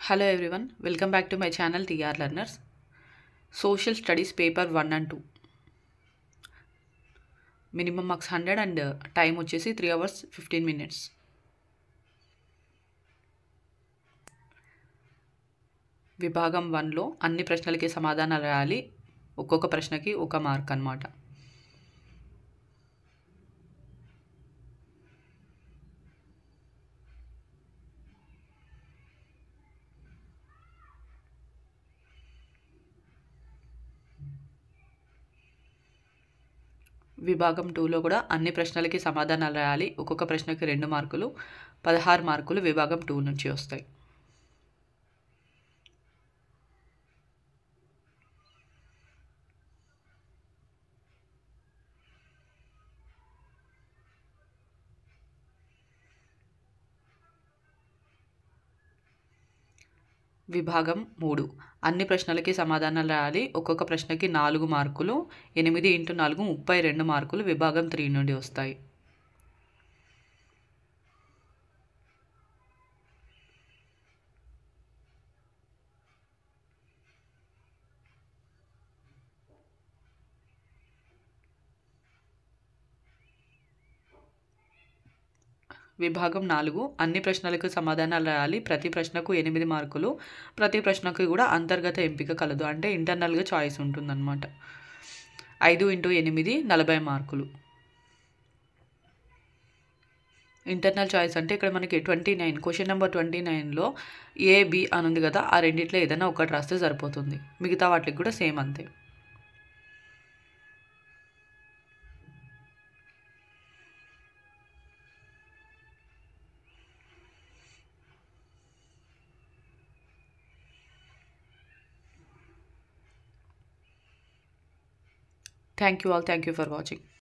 Hello everyone, welcome back to my channel TR Learners. Social Studies paper 1 and 2. Minimum marks 100 and time వచ్చేసి 3 hours 15 minutes. విభాగం 1లో అన్ని ప్రశ్నలకి సమాధానాలు రాయాలి. ఒక్కొక్క ప్రశ్నకి ఒక మార్క్ అన్నమాట. విభాగం 2లో కూడా అన్ని ప్రశ్నలకి సమాధానాలు రాయాలి. ఒక్కొక్క ప్రశ్నకి 2 మార్కులు, 16 మార్కులు విభాగం 2 నుంచి వస్తాయి. విభాగం 3 అన్ని ప్రశ్నలకి సమాధానాలు రాయాలి. ఒక్కొక్క ప్రశ్నకి 4 మార్కులు, 8 × 4 32 మార్కులు విభాగం 3 నుండి వస్తాయి. విభాగం 4 అన్ని ప్రశ్నలకు సమాధానాలు రాయాలి. ప్రతి ప్రశ్నకు 8 మార్కులు. ప్రతి ప్రశ్నకు కూడా అంతర్గత ఎంపిక కలదు, అంటే ఇంటర్నల్గా చాయిస్ ఉంటుందన్నమాట. 5 × 8 40 మార్కులు. ఇంటర్నల్ చాయిస్ అంటే ఇక్కడ మనకి 29 క్వశ్చన్ నెంబర్ 29లో A, B అని ఉంది కదా, ఆ రెండిట్లో ఏదైనా ఒకటి రాస్తే సరిపోతుంది. మిగతా వాటికి కూడా సేమ్ అంతే. Thank you all. Thank you for watching.